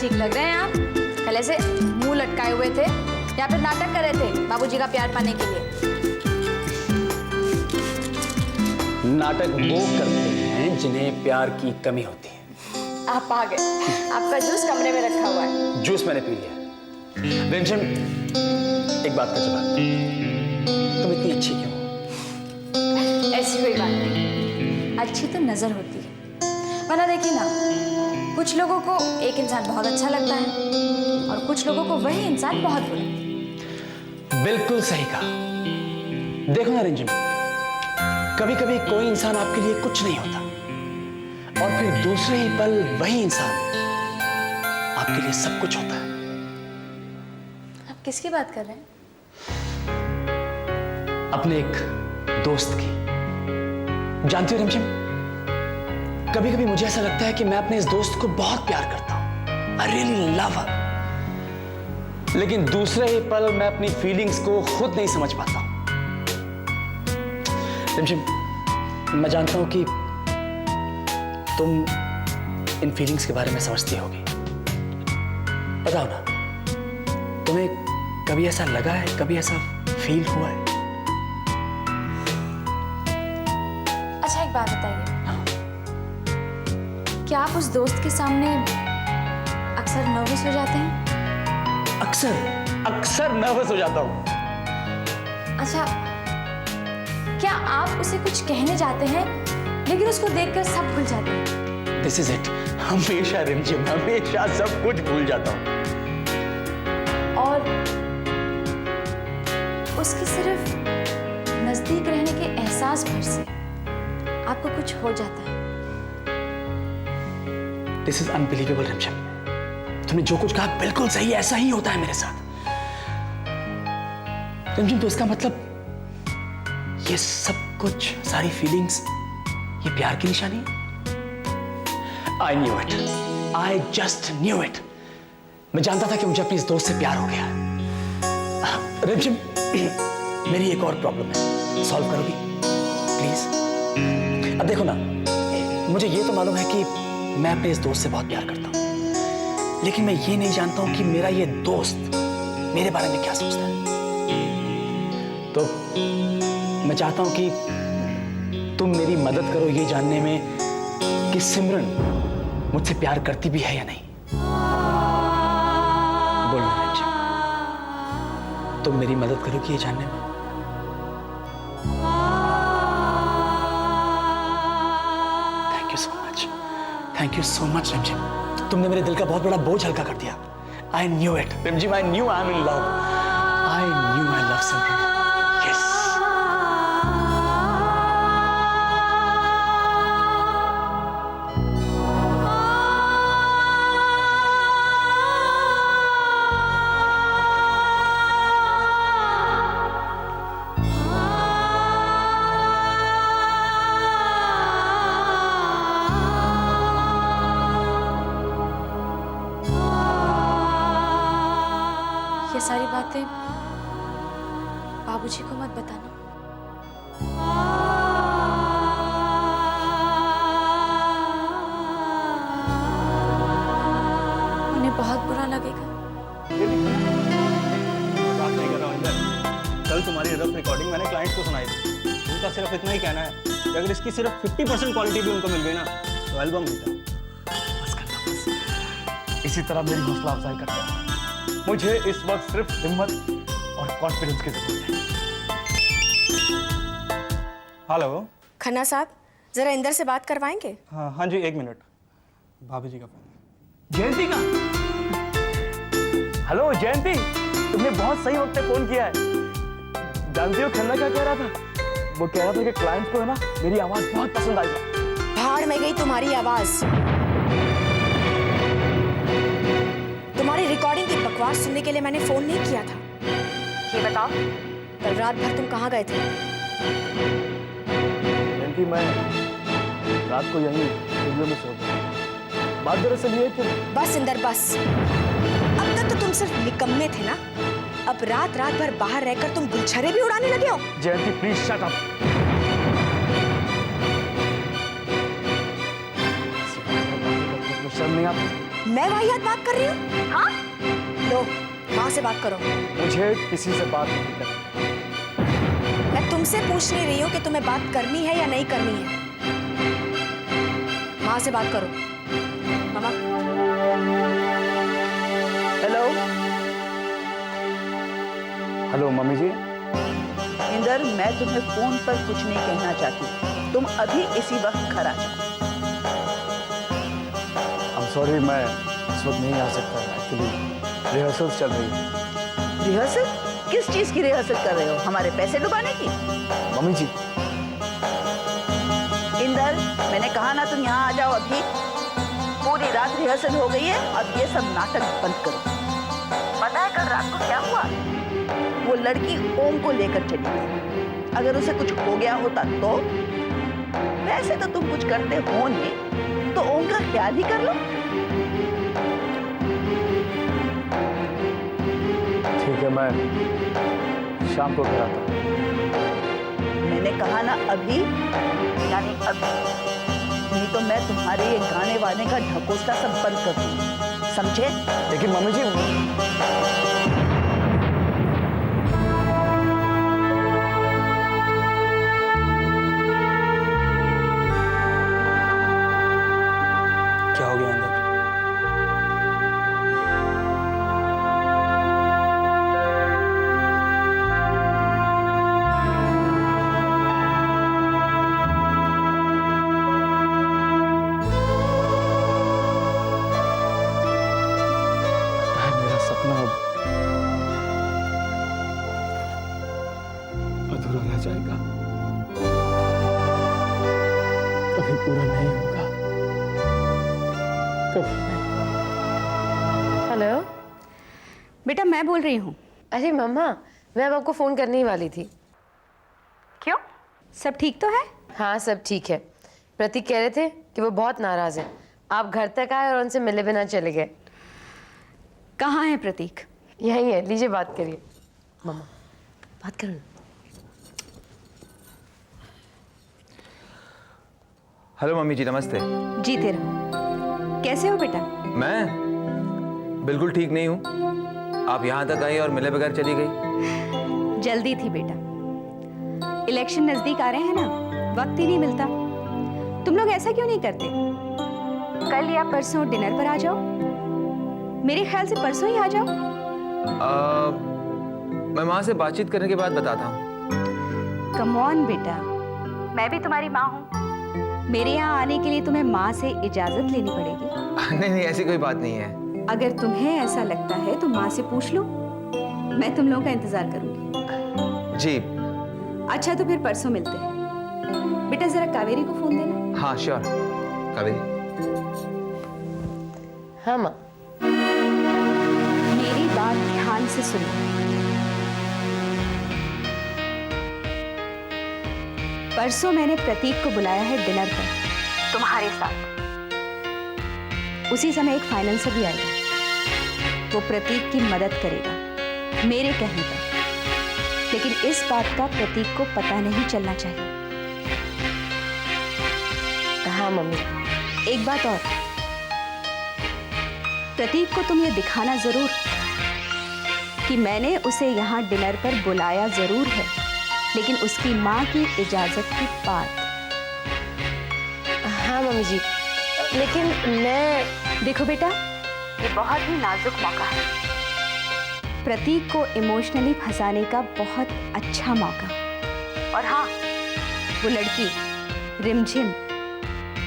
ठीक लग रहे हैं आप। कल ऐसे मुंह लटकाए हुए थे या फिर नाटक कर रहे थे बाबूजी का प्यार पाने के लिए? नाटक वो करते हैं जिन्हें प्यार की कमी होती है। आप आ गए। आपका जूस कमरे में रखा हुआ है। जूस मैंने पी लिया। रिमझिम, एक बात का जवाब, तुम इतनी अच्छी क्यों हो? ऐसी कोई बात नहीं, अच्छी तो नजर होती है। वरना देखिए ना, कुछ लोगों को एक इंसान बहुत अच्छा लगता है और कुछ लोगों को वही इंसान बहुत बुरा। बिल्कुल सही कहा। देखो ना रिमझिम, कभी कभी कोई इंसान आपके लिए कुछ नहीं होता और फिर दूसरे ही पल वही इंसान आपके लिए सब कुछ होता है। आप किसकी बात कर रहे हैं? अपने एक दोस्त की। जानती हो रिमझिम, कभी कभी मुझे ऐसा लगता है कि मैं अपने इस दोस्त को बहुत प्यार करता हूं। I really love her। लेकिन दूसरे ही पल मैं अपनी फीलिंग्स को खुद नहीं समझ पाता हूं। रिमझिम, मैं जानता हूं कि तुम इन फीलिंग्स के बारे में समझती होगी। बताओ ना, तुम्हें कभी ऐसा लगा है, कभी ऐसा फील हुआ है? अच्छा एक बात बताइए, क्या आप उस दोस्त के सामने अक्सर नर्वस हो जाते हैं? अक्सर नर्वस हो जाता हूं। अच्छा, क्या आप उसे कुछ कहने जाते हैं लेकिन उसको देखकर सब भूल जाते हैं? This is it. हमेशा रिमझिम, हमेशा सब कुछ भूल जाता हूं। और उसकी सिर्फ नजदीक रहने के एहसास भर से आपको कुछ हो जाता है। दिस इज अनबिलीवेबल रिमझिम। तुमने जो कुछ कहा बिल्कुल सही, ऐसा ही होता है मेरे साथ। रिमझिम, तो इसका मतलब ये सब कुछ, सारी फीलिंग्स, ये प्यार की निशानी है? I knew it. I just knew it. मैं जानता था कि मुझे अपनी इस दोस्त से प्यार हो गया है। रिमझिम, मेरी एक और प्रॉब्लम है, सॉल्व करोगी प्लीज? अब देखो ना, मुझे ये तो मालूम है कि मैं अपने इस दोस्त से बहुत प्यार करता हूं, लेकिन मैं ये नहीं जानता हूं कि मेरा ये दोस्त मेरे बारे में क्या सोचता है। तो मैं चाहता हूं कि तुम मेरी मदद करो ये जानने में कि सिमरन मुझसे प्यार करती भी है या नहीं। बोलो रिमझिम, तुम मेरी मदद करोगी ये जानने में? Thank you so much, thank you so much रिमझिम। तुमने मेरे दिल का बहुत बड़ा बोझ हल्का कर दिया। आई न्यू इट रिमझिम, I knew I am in love. I knew I love Simran. Yes. ये सारी बातें बाबूजी को मत बताना। उन्हें बहुत बुरा लगेगा। मजाक नहीं कर रहा हूं इंदर। कल तुम्हारी रफ रिकॉर्डिंग मैंने क्लाइंट को सुनाई थी। उनका सिर्फ इतना ही कहना है कि अगर इसकी सिर्फ 50% क्वालिटी भी उनको मिल गई ना तो एल्बम मिलता। बस करना, बस। इसी तरह मेरी हौसला अफजाई करते हैं। मुझे इस वक्त सिर्फ हिम्मत और कॉन्फिडेंस की जरूरत है। हेलो। खन्ना साहब, जरा इंदर से बात करवाएंगे? हाँ जी, 1 मिनट। भाभी जी का फोन। जयंती का? हेलो जयंती, तुमने बहुत सही वक्त पे फोन किया है। जानती हो खन्ना क्या कह रहा था? वो कह रहा था कि क्लाइंट को है ना मेरी आवाज बहुत पसंद आई। भाड़ में गई तुम्हारी आवाज। तुम्हारी रिकॉर्डिंग की बकवास सुनने के लिए मैंने फोन नहीं किया था। ये बताओ, कल रात भर तुम कहाँ गए थे? जयंती, मैं रात को यहीं स्टूडियो में सो गया। बात दरअसल ये है कि बस इंदर बस। अब तक तो तुम सिर्फ निकम्मे थे ना, अब रात रात भर बाहर रहकर तुम गुलछरे भी उड़ाने लगे हो। जयंती प्लीज शट अप। शर्म नहीं आती? मैं वाहियात बात कर रही हूँ? हाँ? लो, माँ से बात करो। मुझे किसी से बात नहीं करनी। मैं तुमसे पूछ नहीं रही हूँ कि तुम्हें बात करनी है या नहीं करनी है। माँ से बात करो। मामा। हेलो हेलो मम्मी जी। इंदर, मैं तुम्हें फोन पर कुछ नहीं कहना चाहती। तुम अभी इसी वक्त घर आ जाओ। आई एम सॉरी, मैं इस वक्त नहीं आ सकता। एक्चुअली रिहर्सल चल रही है। रिहर्सल? किस चीज की रिहर्सल कर रहे हो? हमारे पैसे डुबाने की? मम्मी जी। इंदर, मैंने कहा ना तुम यहाँ आ जाओ अभी। पूरी रात रिहर्सल हो गई है, अब ये सब नाटक बंद करो। पता है कल रात को क्या हुआ? वो लड़की ओम को लेकर चली गई। अगर उसे कुछ हो गया होता तो? वैसे तो तुम कुछ करते हो नहीं, तो ओम का ख्याल ही कर लो। ठीक है, मैं शाम को घर आता हूँ। मैंने कहा ना अभी, यानी अभी। नहीं तो मैं तुम्हारे ये गाने वाने का ढकोसला सब बंद कर दूंगी, समझे? लेकिन मम्मी जी। क्या हो गया अंदर? मेरा सपना अब अधूरा रह जाएगा, कभी पूरा नहीं होगा, कभी नहीं। हेलो। बेटा मैं बोल रही हूँ। अरे मम्मा, मैं अब आपको फ़ोन करने ही वाली थी। क्यों? सब ठीक तो है? हाँ सब ठीक है। प्रतीक कह रहे थे कि वो बहुत नाराज़ है। आप घर तक आए और उनसे मिले बिना चले गए। कहाँ है प्रतीक? यहीं है, लीजिए बात करिए। मम्मा बात करो ना। हेलो मम्मी जी, नमस्ते। जीते रहो। कैसे हो बेटा? मैं बिल्कुल ठीक नहीं हूँ। आप यहाँ तक आई और मिले बगैर चली गई। जल्दी थी बेटा, इलेक्शन नजदीक आ रहे हैं ना, वक्त ही नहीं मिलता। तुम लोग ऐसा क्यों नहीं करते? कल या परसों डिनर पर आ जाओ। मेरे ख्याल से परसों ही आ जाओ। मैं माँ से बातचीत करने के बाद बताता हूँ। कम ऑन बेटा, मैं भी तुम्हारी माँ हूँ। मेरे यहाँ आने के लिए तुम्हें माँ से इजाजत लेनी पड़ेगी। नहीं नहीं, ऐसी कोई बात नहीं है। अगर तुम्हें ऐसा लगता है तो माँ से पूछ लो, मैं तुम लोगों का इंतजार करूंगी। जी। अच्छा तो फिर परसों मिलते हैं। बेटा जरा कावेरी को फोन देना। हाँ श्योर। कावेरी। हाँ माँ। मेरी बात ध्यान से सुनो। परसों मैंने प्रतीक को बुलाया है डिनर पर तुम्हारे साथ। उसी समय एक फाइनेंसर भी आएगा। वो प्रतीक की मदद करेगा मेरे कहने पर, लेकिन इस बात का प्रतीक को पता नहीं चलना चाहिए। हाँ मम्मी। एक बात और, प्रतीक को तुम ये दिखाना जरूर कि मैंने उसे यहाँ डिनर पर बुलाया जरूर है, लेकिन उसकी माँ की इजाजत के बाद। हाँ मम्मी जी, लेकिन मैं। देखो बेटा, ये बहुत ही नाजुक मौका है। प्रतीक को इमोशनली फंसाने का बहुत अच्छा मौका। और हाँ, वो लड़की रिमझिम,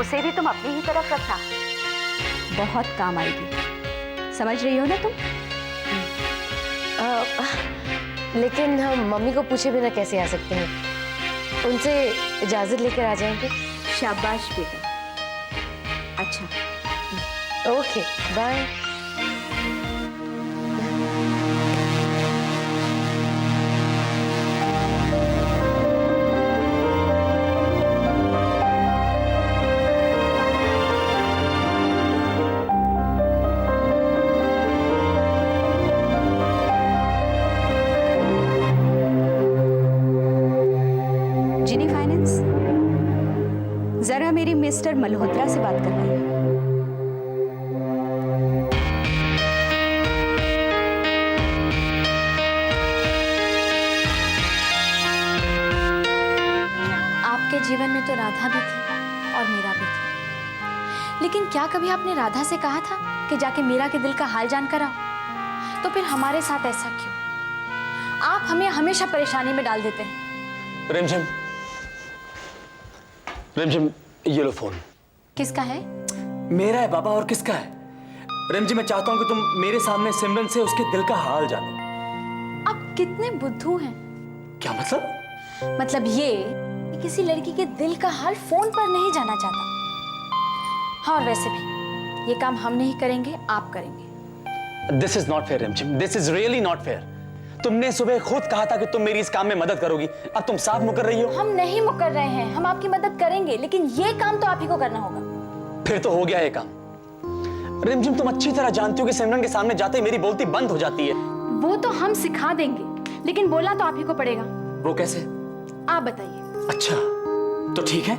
उसे भी तुम अपनी ही तरफ रखना, बहुत काम आएगी। समझ रही हो ना तुम? लेकिन हम मम्मी को पूछे बिना कैसे आ सकते हैं? उनसे इजाज़त लेकर आ जाएंगे। शाबाश बेटा। अच्छा, ओके बाय। जिनी फाइनेंस, जरा मेरी मिस्टर मल्होत्रा से बात करवाइए। जीवन में तो राधा भी थी और मीरा भी थी, लेकिन क्या कभी आपने राधा से कहा था कि जाके मीरा के दिल का हाल जानकर आओ? तो फिर हमारे साथ ऐसा क्यों? आप हमें हमेशा परेशानी में डाल देते हैं। रिमझिम, रिमझिम, ये लो फोन। किसका है? मेरा है बाबा, और किसका है? रिमझिम, मैं चाहता हूं कि तुम मेरे सामने सिमरन से उसके दिल का हाल जानो। आप कितने बुद्धू हैं। क्या मतलब? मतलब ये कि किसी लड़की के दिल का हाल फोन पर नहीं जाना चाहता। हाँ, और वैसे भी ये काम हम नहीं करेंगे, आप करेंगे। दिस इज नॉट फेयर रिमझिम, this is really not fair. तुमने सुबह खुद कहा था कि तुम मेरी इस काम में मदद करोगी, अब तुम साफ मुकर रही हो। हम नहीं मुकर रहे हैं, हम आपकी मदद करेंगे, लेकिन ये काम तो आप ही को करना होगा। फिर तो हो गया ये काम। रिमझिम, तुम अच्छी तरह जानती हो कि सिमरन के सामने जाते ही मेरी बोलती बंद हो जाती है। वो तो हम सिखा देंगे, लेकिन बोलना तो आप ही को पड़ेगा। वो कैसे? आप बताइए। अच्छा, तो ठीक है,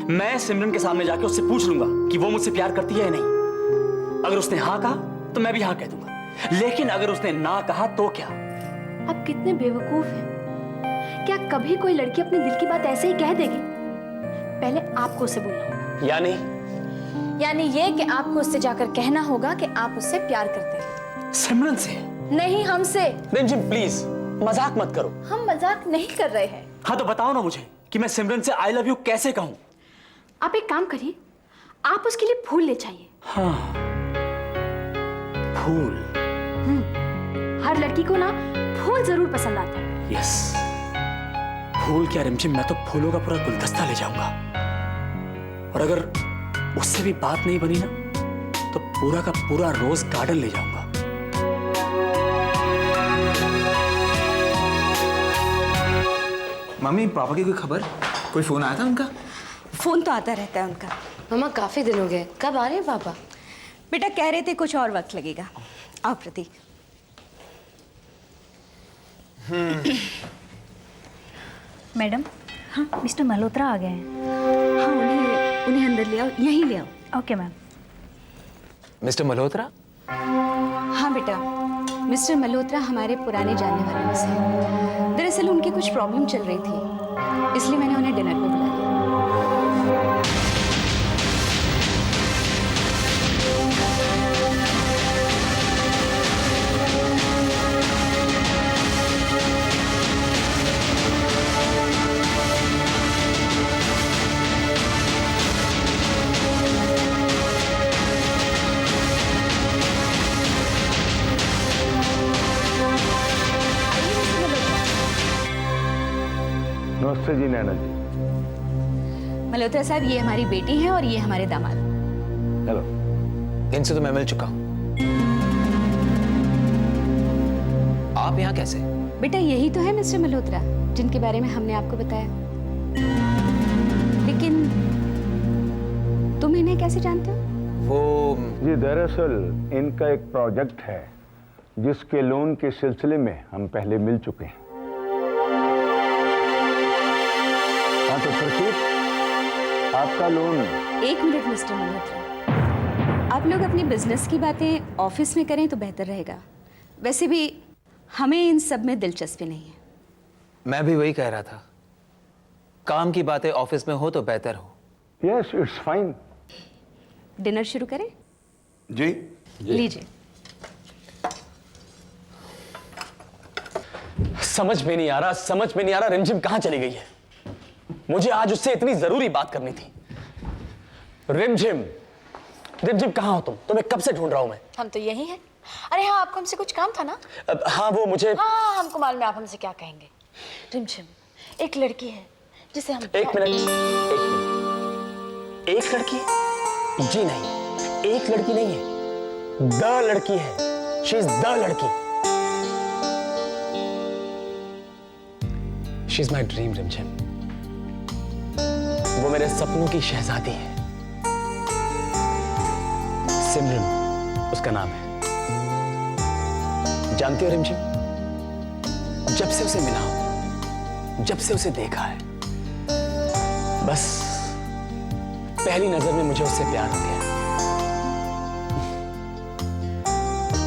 मैं सिमरन के सामने जाके उससे पूछ लूंगा कि वो मुझसे प्यार करती है या नहीं। अगर उसने हाँ कहा तो मैं भी हाँ कह दूंगा, लेकिन अगर उसने ना कहा तो क्या? आप कितने बेवकूफ हैं। क्या कभी कोई लड़की अपने दिल की बात ऐसे ही कह देगी? पहले आपको उससे बोलना होगा। यानी ये कि आपको उससे जाकर कहना होगा कि आप उससे प्यार करते हैं। सिमरन से? नहीं, हमसे। रिमझिम प्लीज, मजाक मत करो। हम मजाक नहीं कर रहे हैं। हाँ तो बताओ ना मुझे कि मैं सिमरन से आई लव यू कैसे कहूं? आप एक काम करिए, आप उसके लिए फूल ले जाइए। हाँ, फूल। हर लड़की को ना फूल जरूर पसंद आता है। यस, फूल क्या रिमझिम, मैं तो फूलों का पूरा गुलदस्ता ले जाऊंगा। और अगर उससे भी बात नहीं बनी ना, तो पूरा का पूरा रोज गार्डन ले जाऊंगा। मम्मी, पापा की कोई खबर? कोई फोन आया था उनका? फोन तो आता रहता है उनका। मम्मा काफी दिन हो गए, कब आ रहे हैं पापा? बेटा कह रहे थे कुछ और वक्त लगेगा। आओ प्रतीक। मैडम, हाँ मिस्टर मल्होत्रा आ गए हैं। हाँ, उन्हें अंदर ले आओ, यहीं ले आओ। Okay ma'am. मिस्टर मल्होत्रा? हाँ बेटा, मिस्टर मल्होत्रा हमारे पुराने जानने वालों में से हैं। दरअसल उनकी कुछ प्रॉब्लम चल रही थी, इसलिए मैंने उन्हें डिनर पे बुला लिया। नमस्ते जी नैना जी। मल्होत्रा साहब, ये हमारी बेटी हैं और ये हमारे दामाद। हेलो। इनसे तो मैं मिल चुका हूं। आप यहाँ कैसे? बेटा यही तो है मिस्टर मल्होत्रा, जिनके बारे में हमने आपको बताया। लेकिन तुम इन्हें कैसे जानते हो? वो जी दरअसल इनका एक प्रोजेक्ट है जिसके लोन के सिलसिले में हम पहले मिल चुके हैं। हाँ तो प्रतीक, आपका लोन। एक मिनट मिस्टर मल्होत्रा, आप लोग अपनी बिजनेस की बातें ऑफिस में करें तो बेहतर रहेगा। वैसे भी हमें इन सब में दिलचस्पी नहीं है। मैं भी वही कह रहा था, काम की बातें ऑफिस में हो तो बेहतर हो। Yes, it's fine. डिनर शुरू करें? जी लीजिए। समझ में नहीं आ रहा रिमझिम कहां चली गई है। मुझे आज उससे इतनी जरूरी बात करनी थी। रिमझिम, रिमझिम कहां हो तुम? तुम्हें कब से ढूंढ रहा हूं मैं। हम तो यही हैं। अरे हाँ, आपको हमसे कुछ काम था ना? हाँ, वो मुझे। हाँ, हमको मालूम है आप हमसे क्या कहेंगे। रिमझिम, एक लड़की है जिसे हम। एक मिनट। एक लड़की? जी नहीं, एक लड़की नहीं है, द लड़की है। शी इज द लड़की। शी इज माई ड्रीम रिमझिम। वो मेरे सपनों की शहजादी है। सिमरन उसका नाम है। जानती हो रिमझिम, जब से उसे मिला हूं, जब से उसे देखा है, बस पहली नजर में मुझे उससे प्यार हो गया।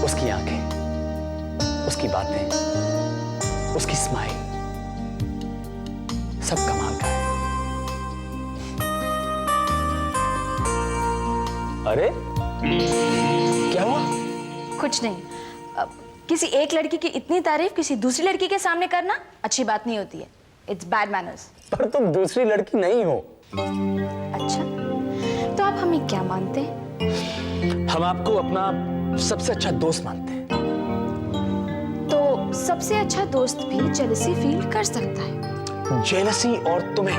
उसकी आंखें, उसकी बातें, उसकी स्माइल, सब कमाल का है। अरे क्या हुआ? कुछ नहीं। किसी एक लड़की की इतनी तारीफ किसी दूसरी लड़की के सामने करना अच्छी बात नहीं होती है। It's bad manners. पर तुम दूसरी लड़की नहीं हो। अच्छा, तो आप हमें क्या मानते हैं? हम आपको अपना सबसे अच्छा दोस्त मानते हैं। तो सबसे अच्छा दोस्त भी जेलसी फील कर सकता है। जेलसी और तुम्हें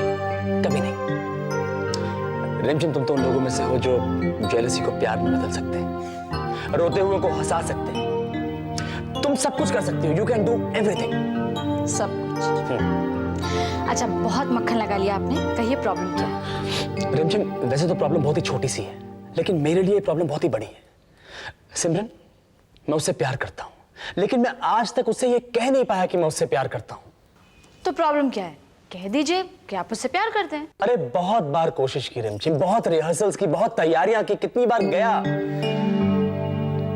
कभी नहीं। रिमझिम, तुम तो उन लोगों में से हो जो जेलसी को प्यार में बदल सकते हैं, रोते हुए को हंसा सकते हैं। तुम सब कुछ कर सकती हो। You can do everything. सब कुछ। अच्छा, बहुत मक्खन लगा लिया आपने। कहिए प्रॉब्लम क्या है? रिमझिम, वैसे तो प्रॉब्लम बहुत ही छोटी सी है, लेकिन मेरे लिए प्रॉब्लम बहुत ही बड़ी है। सिमरन, मैं उससे प्यार करता हूँ, लेकिन मैं आज तक उससे ये कह नहीं पाया कि मैं उससे प्यार करता हूँ। तो प्रॉब्लम क्या है? कह दीजिए कि आप उससे प्यार करते हैं। अरे बहुत बार कोशिश की रिमझिम, बहुत रिहर्सल्स की, बहुत तैयारियां की, कितनी बार गया,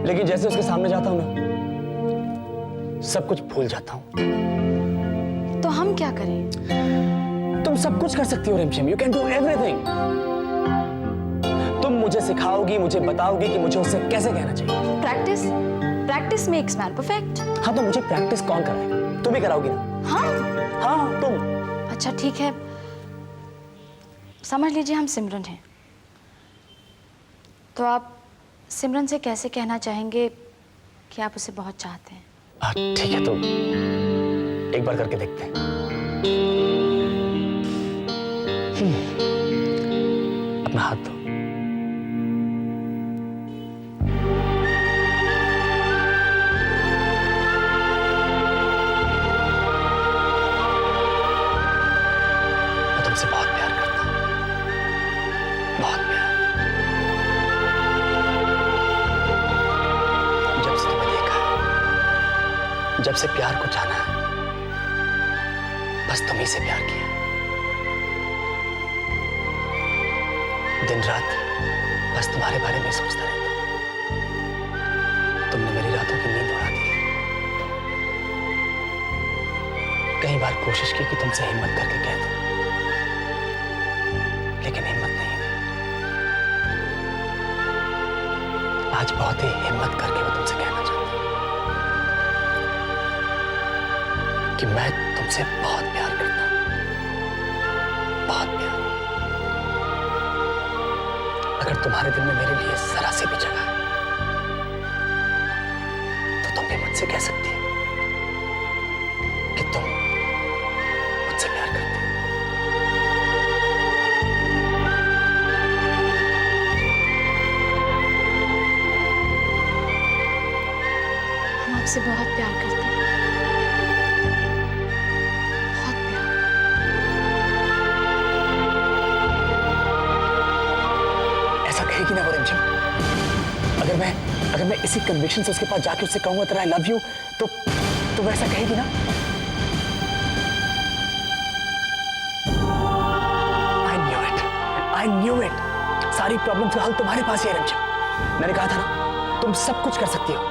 लेकिन जैसे उसके सामने जाता हूं ना, सब कुछ भूल जाता हूं। तो हम क्या करें? तुम सब कुछ कर सकती हो रिमझिम। You can do everything. तुम मुझे सिखाओगी, मुझे बताओगी कि मुझे उससे कैसे कहना चाहिए। Practice. Practice makes man perfect. हाँ, तो मुझे प्रैक्टिस कौन कराएगा? तुम ही कराओगी ना? हाँ हाँ, तुम। अच्छा ठीक है, समझ लीजिए हम सिमरन हैं। तो आप सिमरन से कैसे कहना चाहेंगे कि आप उसे बहुत चाहते हैं? ठीक है, तो एक बार करके देखते हैं। अपना हाथ दो। मैं तुमसे बहुत प्यार करता हूं, बहुत प्यार। जब से तुम्हें देखा है, जब से प्यार को जाना है, बस तुम्ही से प्यार किया। दिन रात बस तुम्हारे बारे में सोचता रहता हूं। तुमने मेरी रातों की नींद उड़ा दी। कई बार कोशिश की कि तुमसे हिम्मत करके कह दूं, लेकिन हिम्मत नहीं हुई। आज बहुत ही हिम्मत करके मैं तुमसे कहना चाहता हूं कि मैं तुमसे बहुत प्यार करता हूं, बहुत प्यार। अगर तुम्हारे दिल में मेरे लिए जरा सी भी जगह है, तो तुम भी मुझसे कह सकती हो कि तुम मुझसे प्यार करती हो। हम आपसे बहुत प्यार करते हैं, बहुत प्यार। ऐसा कहेगी ना वो रिमझिम? अगर मैं इसी कन्विक्शन से उसके पास जाके उससे कहूंगा तेरा आई लव यू, तो वैसा कहेगी ना? I knew it. सारी प्रॉब्लम्स का हल तुम्हारे पास ही है रिमझिम। मैंने कहा था ना, तुम सब कुछ कर सकती हो।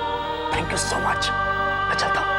Thank you so much. मैं चलता हूं।